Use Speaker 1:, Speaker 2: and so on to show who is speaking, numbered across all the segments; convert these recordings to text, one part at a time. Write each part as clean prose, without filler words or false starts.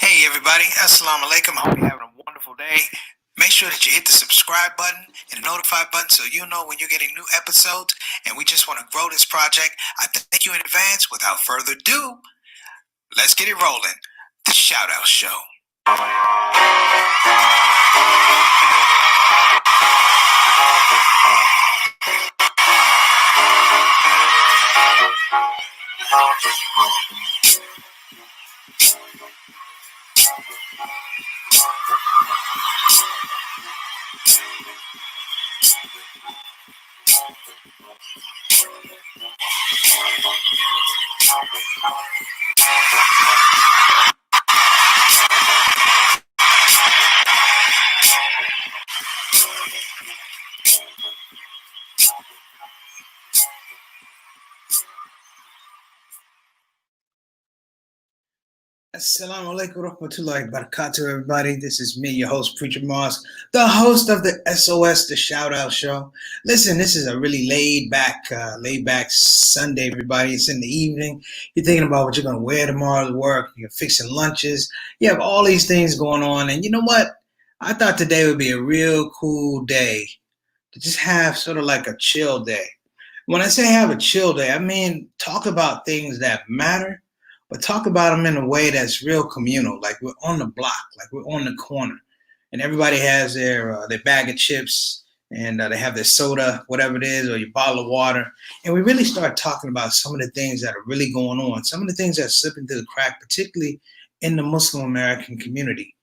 Speaker 1: Hey everybody, Assalamu alaikum. Hope you're having a wonderful day. Make sure that you hit the subscribe button and the notify button so you know when you're getting new episodes. And we just want to grow this project. I thank you in advance. Without further ado, let's get it rolling. The Shout Out Show. Assalamu alaikum rahmatullahi barakatuh, everybody. This is me, your host, Preacher Moss, the host of the SOS, the Shout Out Show. Listen, this is a really laid back Sunday, everybody. It's in the evening. You're thinking about what you're going to wear tomorrow to work. You're fixing lunches. You have all these things going on. And you know what? I thought today would be a real cool day to just have sort of like a chill day. When I say have a chill day, I mean talk about things that matter, but talk about them in a way that's real communal, like we're on the block, like we're on the corner, and everybody has their bag of chips and they have their soda, whatever it is, or your bottle of water, and we really start talking about some of the things that are really going on, some of the things that are slipping through the crack, particularly in the Muslim American community.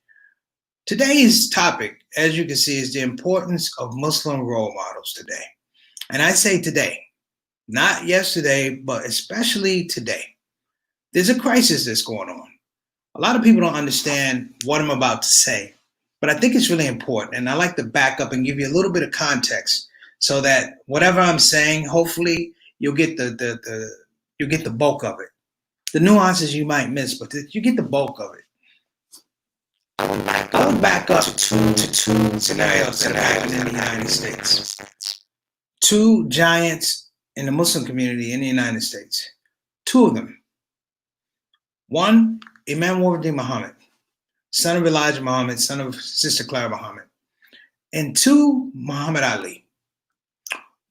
Speaker 1: Today's topic, as you can see, is the importance of Muslim role models today. And I say today, not yesterday, but especially today. There's a crisis that's going on. A lot of people don't understand what I'm about to say, but I think it's really important. And I like to back up and give you a little bit of context so that whatever I'm saying, hopefully you'll get you'll get the bulk of it. The nuances you might miss, but you get the bulk of it. I would back up to two scenarios that happened in the United States. Two giants in the Muslim community in the United States. Two of them. One, Imam Muhammad, son of Elijah Muhammad, son of Sister Clara Muhammad. And two, Muhammad Ali.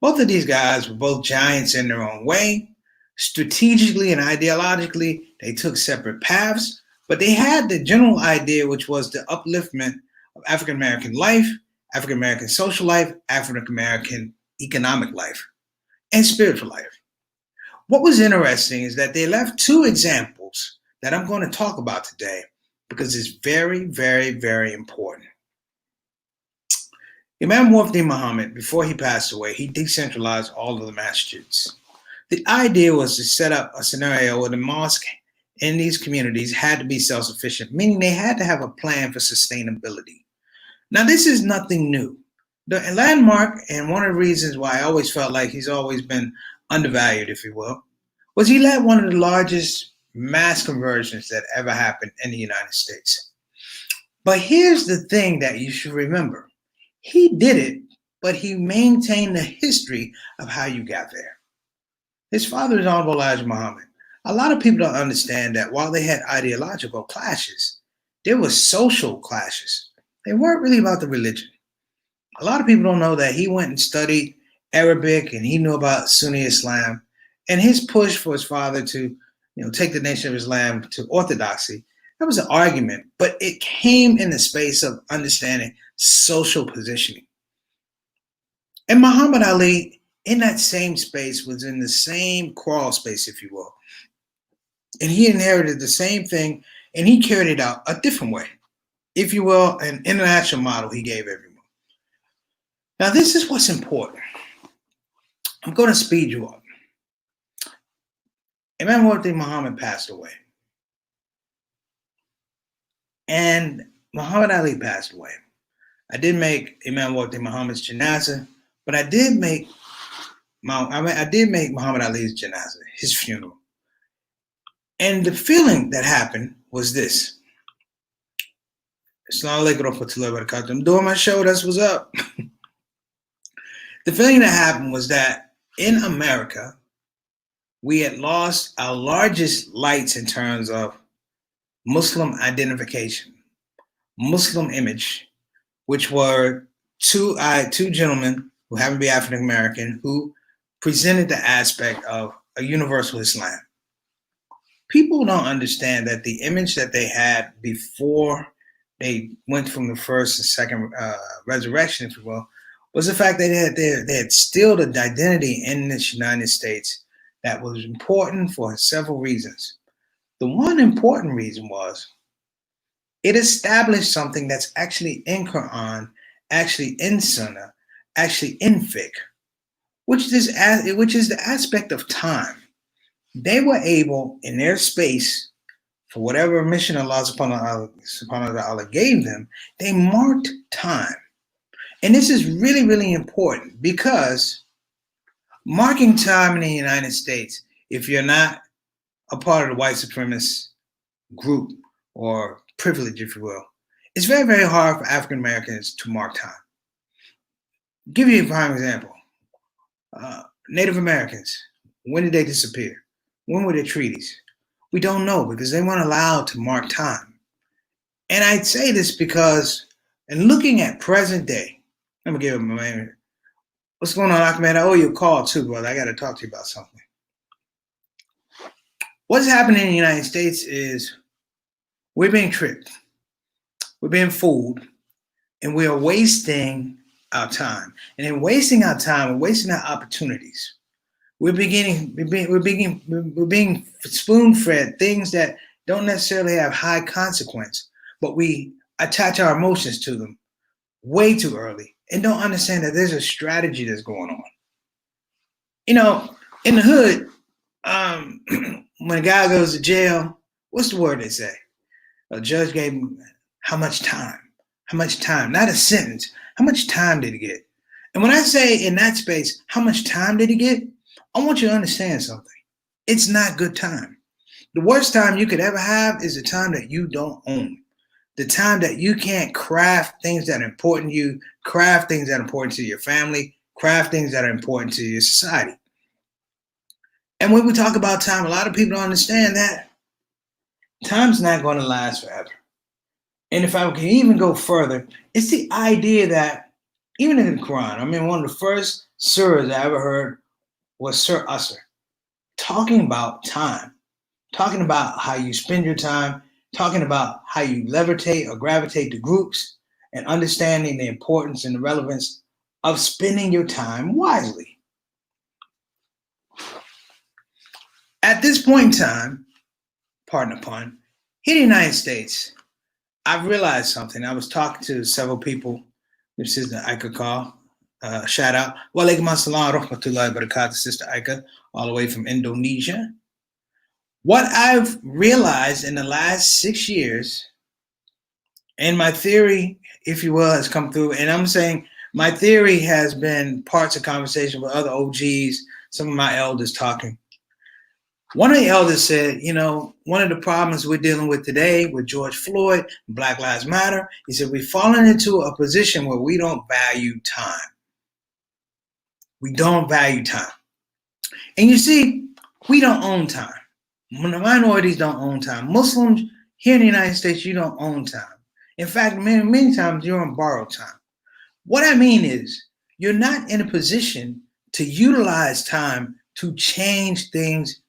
Speaker 1: Both of these guys were both giants in their own way. Strategically and ideologically, they took separate paths, but they had the general idea, which was the upliftment of African American life, African American social life, African American economic life, and spiritual life. What was interesting is that they left two examples that I'm going to talk about today because it's very, very, very important. Imam Muhammad, before he passed away, he decentralized all of the masjids. The idea was to set up a scenario where the mosque in these communities had to be self-sufficient, meaning they had to have a plan for sustainability. Now, this is nothing new. The landmark, and one of the reasons why I always felt like he's always been undervalued, if you will, was he led one of the largest mass conversions that ever happened in the United States. But here's the thing that you should remember. He did it, but he maintained the history of how you got there. His father is Honorable Elijah Muhammad. A lot of people don't understand that while they had ideological clashes, there were social clashes. They weren't really about the religion. A lot of people don't know that he went and studied Arabic and he knew about Sunni Islam, and his push for his father to take the nation of Islam to orthodoxy, that was an argument, but it came in the space of understanding social positioning. And Muhammad Ali, in that same space, was in the same crawl space, if you will. And he inherited the same thing, and he carried it out a different way, if you will, an international model he gave everyone. Now, this is what's important. I'm going to speed you up. Imam Muhammad passed away. And Muhammad Ali passed away. I did make Imam Muhammad's janazah, but I did make Muhammad Ali's janazah, his funeral. And the feeling that happened was this. Assalamu alaikum warahmatullahi wabarakatuh. I'm doing my show, that's what's up. The feeling that happened was that in America, we had lost our largest lights in terms of Muslim identification, Muslim image, which were two gentlemen who happen to be African American who presented the aspect of a universal Islam. People don't understand that the image that they had before they went from the first and second resurrection, if you will, was the fact that they had instilled an identity in this United States that was important for several reasons. The one important reason was it established something that's actually in Quran, actually in Sunnah, actually in fiqh, which is the aspect of time. They were able, in their space, for whatever mission Allah subhanahu wa ta'ala gave them, they marked time. And this is really, really important because marking time in the United States, if you're not a part of the white supremacist group or privilege, if you will, it's very, very hard for African Americans to mark time. Give you a prime example. Native Americans, when did they disappear? When were the treaties? We don't know because they weren't allowed to mark time. And I say this because, in looking at present day, let me give him a minute. What's going on, Ahmed? I owe you a call too, brother. I got to talk to you about something. What's happening in the United States is we're being tricked, we're being fooled, and we are wasting our time. And in wasting our time, we're wasting our opportunities. We're being spoon-fed things that don't necessarily have high consequence, but we attach our emotions to them way too early and don't understand that there's a strategy that's going on. You know, in the hood, when a guy goes to jail, what's the word they say? A judge gave him how much time? How much time? Not a sentence. How much time did he get? And when I say in that space, how much time did he get? I want you to understand something. It's not good time. The worst time you could ever have is the time that you don't own. The time that you can't craft things that are important to you, craft things that are important to your family, craft things that are important to your society. And when we talk about time, a lot of people don't understand that time's not going to last forever. And if I can even go further, it's the idea that even in the Quran, I mean, one of the first surahs I ever heard was Surah Asr, talking about time, talking about how you spend your time, talking about how you levitate or gravitate to groups, and understanding the importance and the relevance of spending your time wisely. At this point in time, pardon the pun, here in the United States, I've realized something. I was talking to several people. This is the Aika call. Shout out. Wa alaikum assalam wa rahmatullahi wa barakatuh, Sister Aika, all the way from Indonesia. What I've realized in the last 6 years, and my theory, if you will, has come through, and I'm saying my theory has been parts of conversation with other OGs, some of my elders talking. One of the elders said, you know, one of the problems we're dealing with today with George Floyd, Black Lives Matter, he said, we've fallen into a position where we don't value time. We don't value time. And you see, we don't own time. When the minorities don't own time. Muslims here in the United States, you don't own time. In fact, many times you're on borrowed time. What I mean is, you're not in a position to utilize time to change things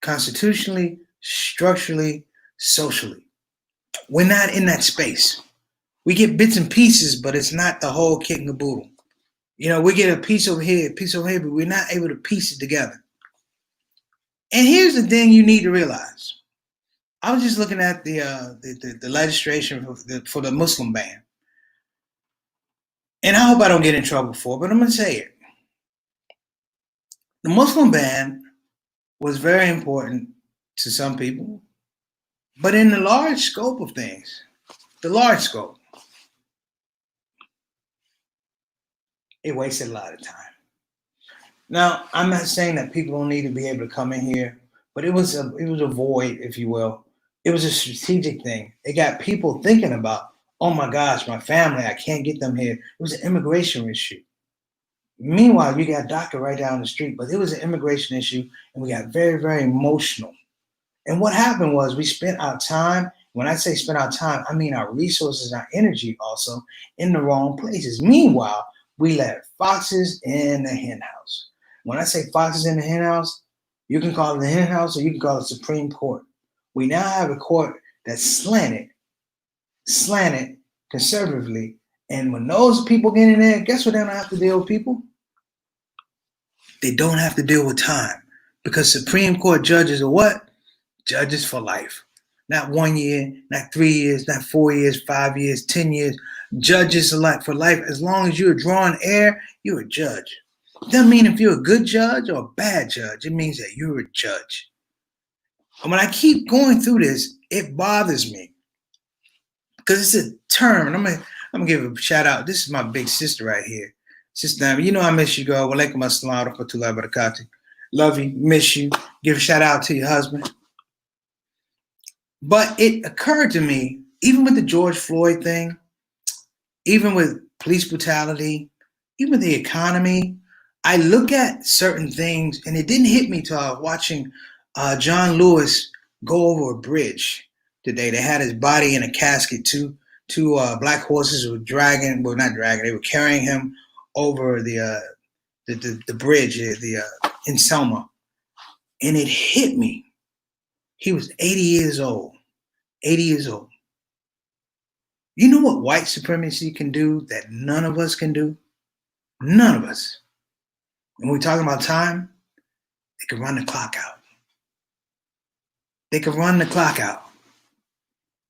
Speaker 1: constitutionally, structurally, socially. We're not in that space. We get bits and pieces, but it's not the whole kit and caboodle. You know, we get a piece over here, but we're not able to piece it together. And here's the thing you need to realize. I was just looking at the legislation for the Muslim ban. And I hope I don't get in trouble for it, but I'm going to say it. The Muslim ban was very important to some people, but in the large scope of things, it wasted a lot of time. Now, I'm not saying that people don't need to be able to come in here, but it was a void, if you will. It was a strategic thing. It got people thinking about, oh my gosh, my family, I can't get them here. It was an immigration issue. Meanwhile, you got DACA right down the street, but it was an immigration issue, and we got very, very emotional. And what happened was we spent our time. When I say spend our time, I mean our resources, our energy also in the wrong places. Meanwhile, we let foxes in the hen house. When I say foxes in the hen house, you can call it the hen house or you can call it Supreme Court. We now have a court that's slanted conservatively. And when those people get in there, guess what they don't have to deal with people? They don't have to deal with time. Because Supreme Court judges are what? Judges for life. Not 1 year, not 3 years, not 4 years, 5 years, 10 years. Judges for life. As long as you're drawing air, you're a judge. It doesn't mean if you're a good judge or a bad judge. It means that you're a judge. And when I keep going through this, it bothers me. Because it's a term, and I'm gonna give a shout out. This is my big sister right here. Sister, you know I miss you, girl. Walaikum assalam wa rahmatullahi wa barakatuh. Love you, miss you. Give a shout out to your husband. But it occurred to me, even with the George Floyd thing, even with police brutality, even with the economy, I look at certain things, and it didn't hit me till I was watching John Lewis go over a bridge today. They had his body in a casket. Two black horses were they were carrying him over the bridge in Selma. And it hit me. He was 80 years old. 80 years old. You know what white supremacy can do that none of us can do? None of us. When we're talking about time, they can run the clock out. They can run the clock out.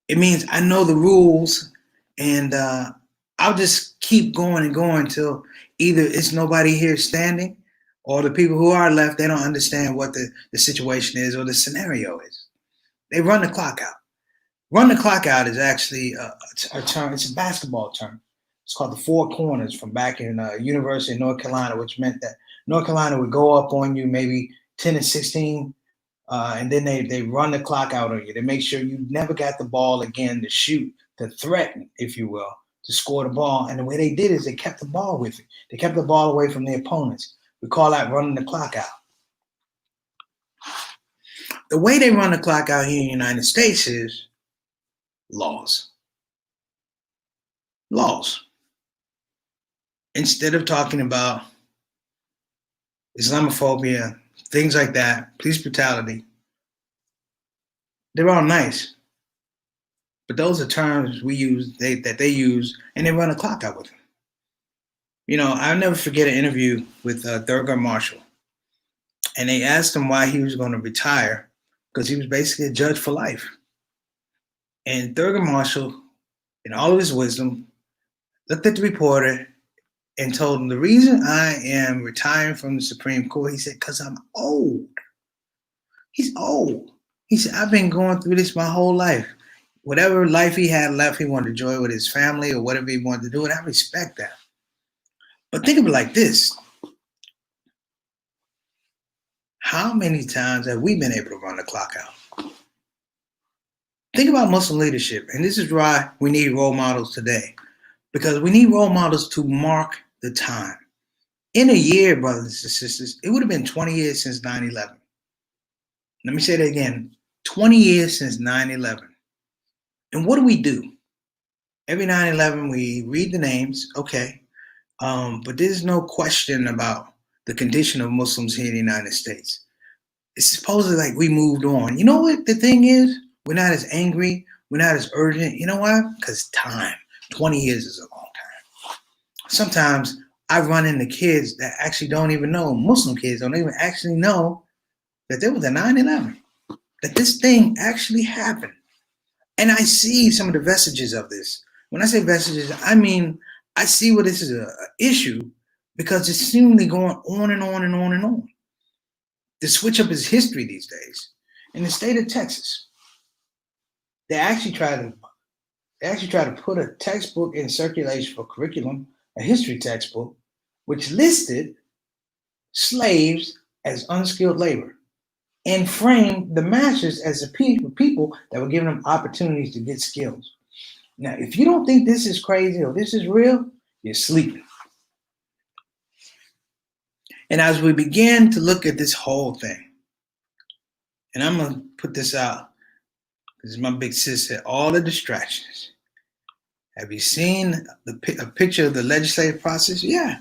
Speaker 1: It means I know the rules, and I'll just keep going and going until either it's nobody here standing, or the people who are left, they don't understand what the situation is or the scenario is. They run the clock out. Run the clock out is actually a term. It's a basketball term. It's called the four corners from back in University of North Carolina, which meant that North Carolina would go up on you maybe 10 and 16, and then they run the clock out on you. They make sure you never got the ball again to shoot, to threaten, if you will, to score the ball. And the way they did is they kept the ball with it. They kept the ball away from the opponents. We call that running the clock out. The way they run the clock out here in the United States is laws. Laws. Instead of talking about Islamophobia, things like that, police brutality, they're all nice. But those are terms we use, that they use, and they run a clock out with them. You know, I'll never forget an interview with Thurgood Marshall. And they asked him why he was going to retire, because he was basically a judge for life. And Thurgood Marshall, in all of his wisdom, looked at the reporter and told him, the reason I am retiring from the Supreme Court, he said, because I'm old. He's old. He said, I've been going through this my whole life. Whatever life he had left, he wanted to enjoy with his family or whatever he wanted to do, and I respect that. But think of it like this. How many times have we been able to run the clock out? Think about Muslim leadership, and this is why we need role models today, because we need role models to mark the time. In a year, brothers and sisters, it would have been 20 years since 9/11. Let me say that again, 20 years since 9/11. And what do? Every 9/11, we read the names, okay, but there's no question about the condition of Muslims here in the United States. It's supposedly like we moved on. You know what the thing is? We're not as angry. We're not as urgent. You know why? Because time. 20 years is a long time. Sometimes I run into kids that actually don't even know, Muslim kids don't even actually know that there was a 9/11, that this thing actually happened. And I see some of the vestiges of this. When I say vestiges, I mean, I see where this is an issue because it's seemingly going on and on and on and on. The switch up is history these days. In the state of Texas, they actually try to put a textbook in circulation for curriculum, a history textbook, which listed slaves as unskilled labor and framed the masters as the people that were giving them opportunities to get skills. Now, if you don't think this is crazy or this is real, you're sleeping. And as we begin to look at this whole thing, And I'm going to put this out. This is my big sis said, all the distractions. Have you seen a picture of the legislative process? Yeah.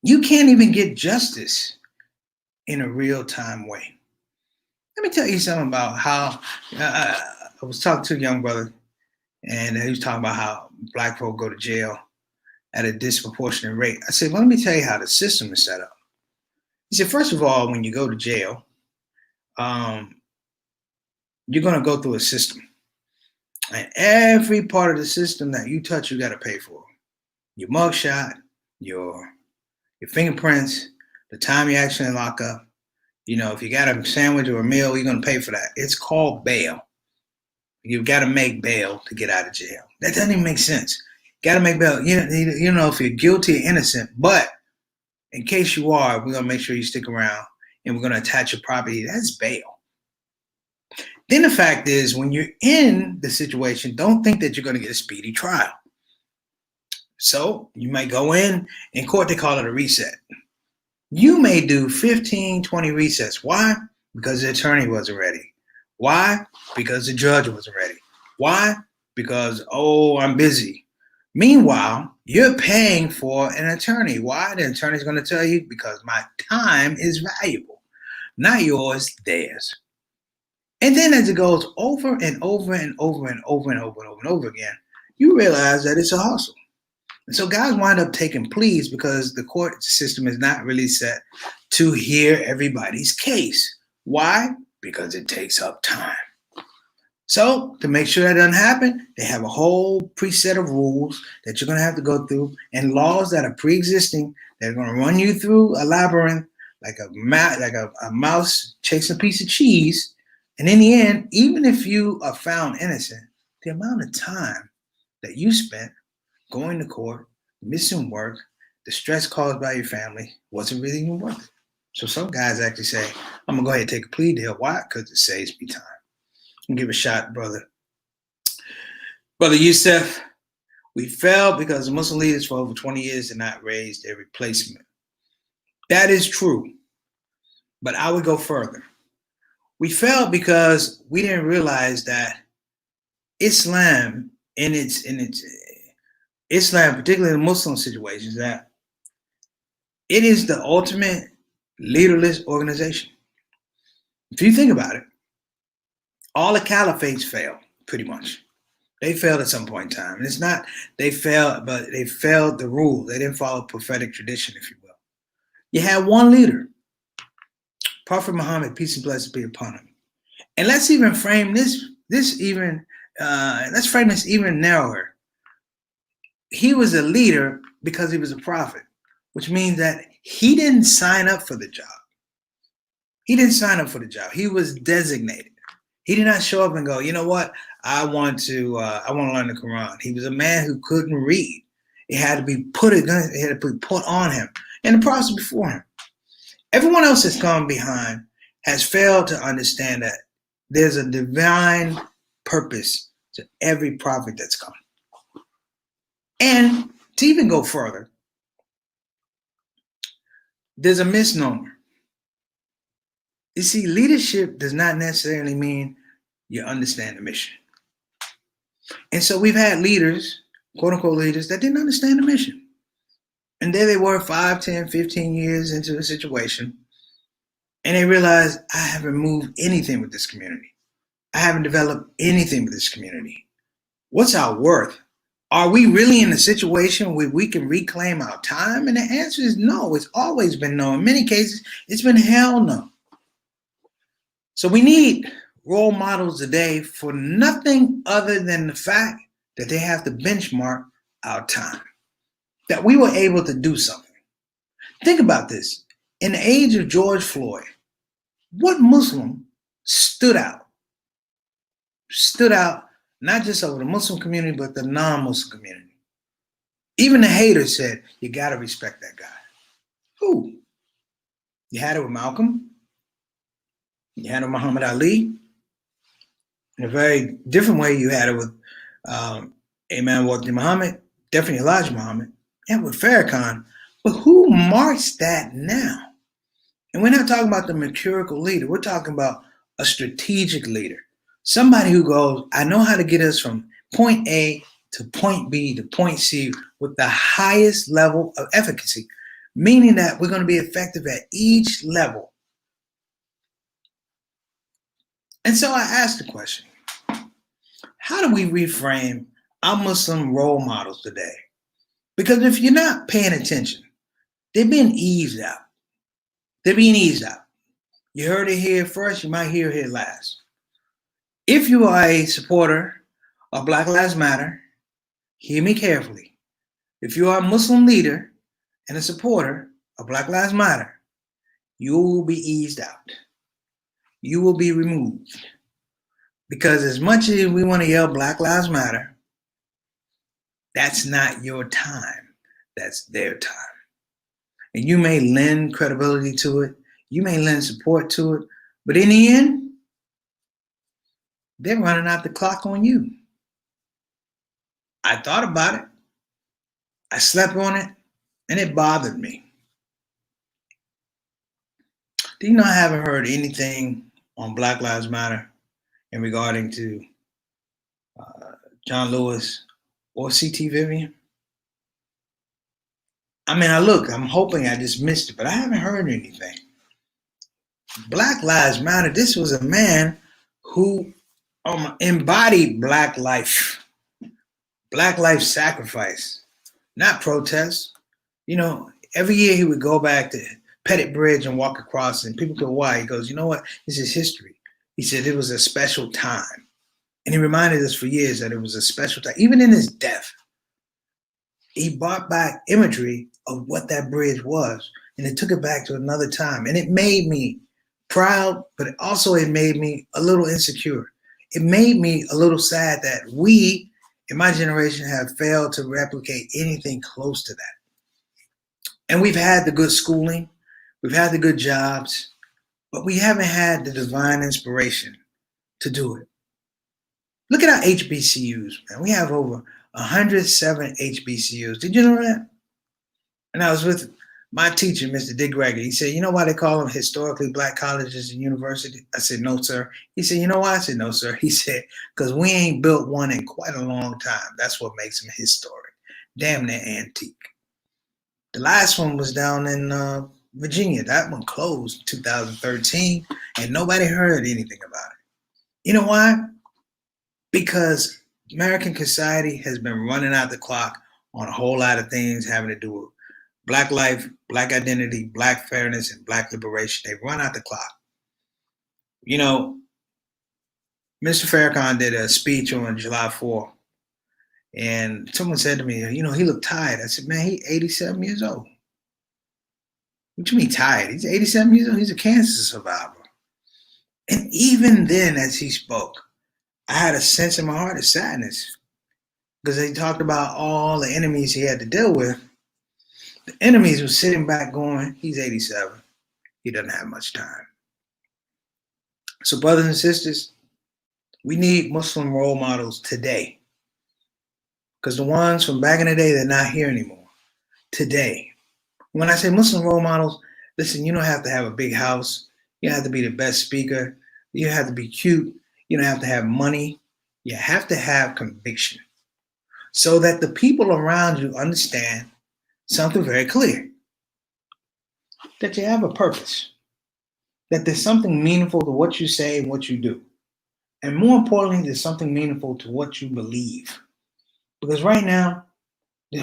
Speaker 1: You can't even get justice in a real-time way. Let me tell you something about how I was talking to a young brother, and he was talking about how black folk go to jail at a disproportionate rate. I said, well, let me tell you how the system is set up. He said, first of all, when you go to jail, you're going to go through a system. And every part of the system that you touch, you got to pay for. Your mugshot, your fingerprints, the time you actually lock up. You know, if you got a sandwich or a meal, you're going to pay for that. It's called bail. You've got to make bail to get out of jail. That doesn't even make sense. Got to make bail. You know, if you're guilty or innocent. But in case you are, we're going to make sure you stick around, and we're going to attach your property. That's bail. Then the fact is, when you're in the situation, don't think that you're going to get a speedy trial. So you might go in court, they call it a reset. You may do 15, 20 resets. Why? Because the attorney wasn't ready. Why? Because the judge wasn't ready. Why? Because, I'm busy. Meanwhile, you're paying for an attorney. Why? The attorney's going to tell you, because my time is valuable. Not yours, theirs. And then as it goes over and over and over and over and over and over and over again, you realize that it's a hustle. And so guys wind up taking pleas because the court system is not really set to hear everybody's case. Why? Because it takes up time. So to make sure that doesn't happen, they have a whole preset of rules that you're going to have to go through, and laws that are pre-existing that are going to run you through a labyrinth like a mouse chasing a piece of cheese. And in the end, even if you are found innocent, the amount of time that you spent going to court, missing work, the stress caused by your family wasn't really even worth it. So some guys actually say, I'm going to go ahead and take a plea deal. Why? Because it saves me time. I'm going to give a shot, brother. Brother Youssef, we failed because the Muslim leaders for over 20 years did not raise their replacement. That is true. But I would go further. We failed because we didn't realize that Islam, Islam, particularly in Muslim situations, that it is the ultimate leaderless organization. If you think about it, all the caliphates failed, pretty much. They failed at some point in time. And it's not they failed, but they failed the rule. They didn't follow prophetic tradition, if you will. You had one leader, Prophet Muhammad, peace and blessings be upon him. And let's even frame this even narrower. He was a leader because he was a prophet, which means that he didn't sign up for the job. He didn't sign up for the job. He was designated. He did not show up and go, you know what? I want to learn the Quran. He was a man who couldn't read. It had to be put on him and the prophets before him. Everyone else that's come behind has failed to understand that there's a divine purpose to every prophet that's come. And to even go further, there's a misnomer. You see, leadership does not necessarily mean you understand the mission. And so we've had leaders, quote unquote leaders, that didn't understand the mission. And there they were 5, 10, 15 years into the situation. And they realized, I haven't moved anything with this community. I haven't developed anything with this community. What's our worth? Are we really in a situation where we can reclaim our time? And the answer is no. It's always been no. In many cases, it's been hell no. So we need role models today for nothing other than the fact that they have to benchmark our time, that we were able to do something. Think about this. In the age of George Floyd, what Muslim stood out? Stood out not just over the Muslim community, but the non-Muslim community. Even the haters said, you got to respect that guy. Who? You had it with Malcolm. You had it with Muhammad Ali. In a very different way, you had it with Imam Muhammad, definitely Elijah Muhammad, and with Farrakhan. But who marks that now? And we're not talking about the mercurial leader. We're talking about a strategic leader. Somebody who goes, I know how to get us from point A to point B to point C with the highest level of efficacy, meaning that we're going to be effective at each level. And so I asked the question, how do we reframe our Muslim role models today? Because if you're not paying attention, they're being eased out. They're being eased out. You heard it here first, you might hear it here last. If you are a supporter of Black Lives Matter, hear me carefully. If you are a Muslim leader and a supporter of Black Lives Matter, you will be eased out. You will be removed. Because as much as we want to yell Black Lives Matter, that's not your time. That's their time. And you may lend credibility to it. You may lend support to it. But in the end, they're running out the clock on you. I thought about it. I slept on it. And it bothered me. Do you know I haven't heard anything on Black Lives Matter in regarding to John Lewis or C.T. Vivian? I mean, I'm hoping I just missed it, but I haven't heard anything. Black Lives Matter, this was a man who embodied Black life sacrifice, not protest. You know, every year he would go back to Pettit Bridge and walk across, and people go, why? He goes, you know what? This is history. He said it was a special time. And he reminded us for years that it was a special time. Even in his death, he brought back imagery of what that bridge was, and it took it back to another time. And it made me proud, but it made me a little insecure. It made me a little sad that we, in my generation, have failed to replicate anything close to that. And we've had the good schooling, we've had the good jobs, but we haven't had the divine inspiration to do it. Look at our HBCUs, man. We have over 107 HBCUs. Did you know that? And I was with my teacher, Mr. Dick Gregory. He said, you know why they call them historically Black colleges and universities? I said, no, sir. He said, you know why? I said, no, sir. He said, because we ain't built one in quite a long time. That's what makes them historic. Damn near antique. The last one was down in Virginia. That one closed in 2013, and nobody heard anything about it. You know why? Because American society has been running out the clock on a whole lot of things having to do with Black life, Black identity, Black fairness, and Black liberation. They've run out the clock. You know, Mr. Farrakhan did a speech on July 4th, and someone said to me, you know, he looked tired. I said, man, he's 87 years old. What do you mean tired? He's 87 years old. He's a cancer survivor. And even then, as he spoke, I had a sense in my heart of sadness because he talked about all the enemies he had to deal with. The enemies were sitting back going, he's 87. He doesn't have much time. So brothers and sisters, we need Muslim role models today because the ones from back in the day, they're not here anymore. Today. When I say Muslim role models, listen, you don't have to have a big house. You don't have to be the best speaker. You don't have to be cute. You don't have to have money. You have to have conviction so that the people around you understand something very clear, that you have a purpose, that there's something meaningful to what you say and what you do. And more importantly, there's something meaningful to what you believe. Because right now,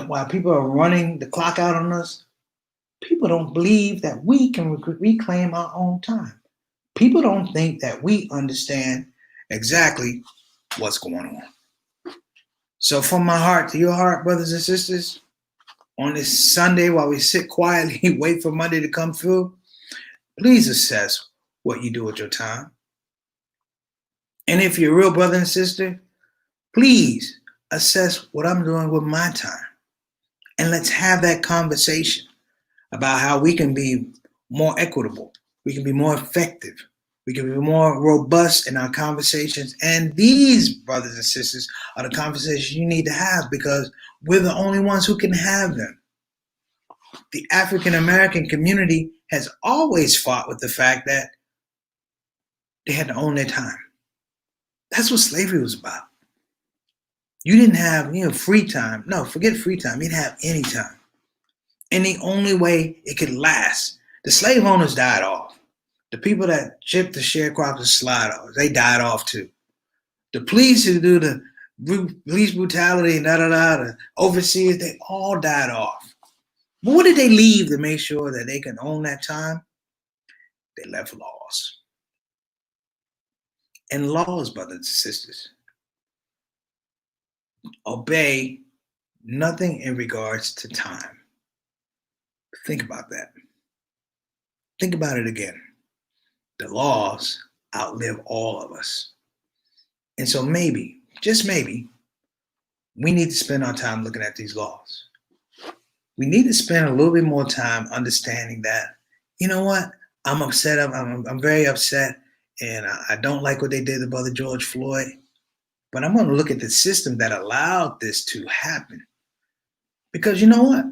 Speaker 1: while people are running the clock out on us, people don't believe that we can reclaim our own time. People don't think that we understand exactly what's going on. So from my heart to your heart, brothers and sisters, on this Sunday while we sit quietly, wait for Monday to come through, please assess what you do with your time. And if you're a real brother and sister, please assess what I'm doing with my time. And let's have that conversation about how we can be more equitable. We can be more effective. We can be more robust in our conversations. And these, brothers and sisters, are the conversations you need to have because we're the only ones who can have them. the African American community has always fought with the fact that they had to own their time. That's what slavery was about. You didn't have, free time. No, forget free time. You didn't have any time. And the only way it could last, the slave owners died off. The people that shipped the sharecroppers and slide offs, they died off too. The police who do the police brutality and the overseers, they all died off. But what did they leave to make sure that they can own that time? They left laws. And laws, brothers and sisters, obey nothing in regards to time. Think about that. Think about it again. The laws outlive all of us. And so maybe, just maybe, we need to spend our time looking at these laws. We need to spend a little bit more time understanding that, you know what, I'm upset, I'm very upset, and I don't like what they did to Brother George Floyd, but I'm going to look at the system that allowed this to happen. Because you know what,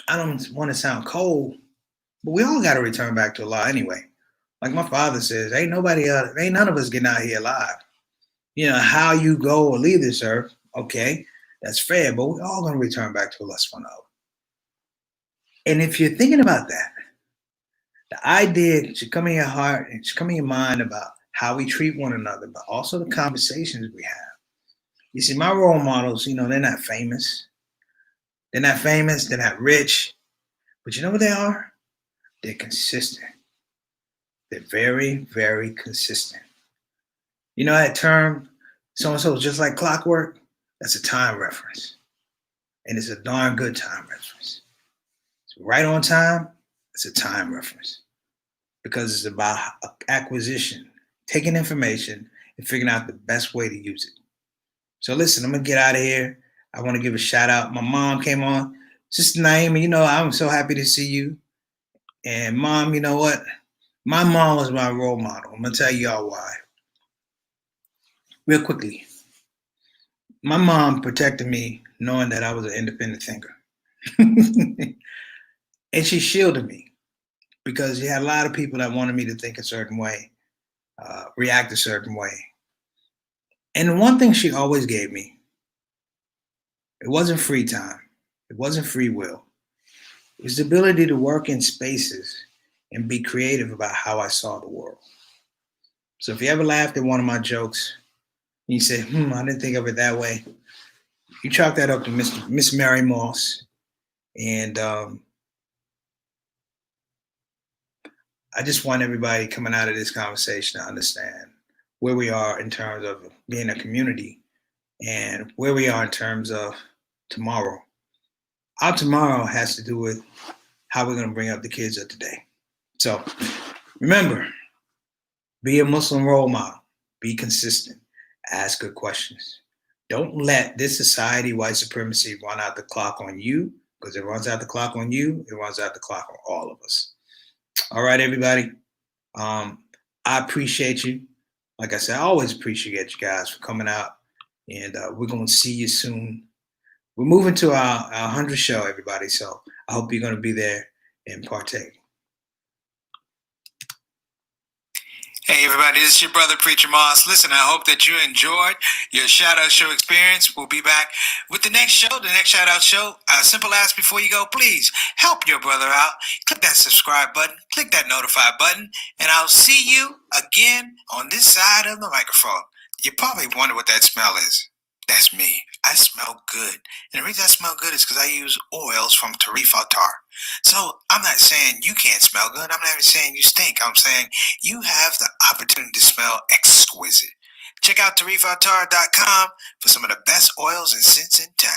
Speaker 1: I don't want to sound cold, but we all got to return back to Allah anyway. Like my father says, ain't none of us getting out here alive. How you go or leave this earth, okay, that's fair, but we're all going to return back to Allah subhanahu. And if you're thinking about that, the idea should come in your heart and should come in your mind about how we treat one another, but also the conversations we have. You see, my role models, they're not famous. They're not famous, they're not rich, but you know what they are? They're consistent. They're very, very consistent. You know that term, so-and-so is just like clockwork? That's a time reference. And it's a darn good time reference. It's right on time, it's a time reference. Because it's about acquisition, taking information and figuring out the best way to use it. So listen, I'm going to get out of here. I want to give a shout out. My mom came on. Sister Naima, I'm so happy to see you. And Mom, you know what? My mom was my role model. I'm going to tell y'all why. Real quickly. My mom protected me knowing that I was an independent thinker. And she shielded me because you had a lot of people that wanted me to think a certain way, react a certain way. And the one thing she always gave me, it wasn't free time. It wasn't free will. It was the ability to work in spaces and be creative about how I saw the world. So if you ever laughed at one of my jokes, and you say, I didn't think of it that way, you chalk that up to Miss Mary Moss. And I just want everybody coming out of this conversation to understand where we are in terms of being a community and where we are in terms of tomorrow. Our tomorrow has to do with how we're going to bring up the kids of today. So remember, be a Muslim role model, be consistent, ask good questions. Don't let this society, white supremacy, run out the clock on you, because it runs out the clock on you, it runs out the clock on all of us. All right, everybody. I appreciate you. Like I said, I always appreciate you guys for coming out, and we're going to see you soon. We're moving to our 100th show, everybody, so I hope you're going to be there and partake. Hey, everybody, this is your brother, Preacher Moss. Listen, I hope that you enjoyed your shout-out show experience. We'll be back with the next show, the next shout-out show. A simple ask before you go, please help your brother out. Click that subscribe button, click that notify button, and I'll see you again on this side of the microphone. You probably wonder what that smell is. That's me. I smell good. And the reason I smell good is because I use oils from Tarifa Tar. So I'm not saying you can't smell good. I'm not even saying you stink. I'm saying you have the opportunity to smell exquisite. Check out tarifatar.com for some of the best oils and scents in town.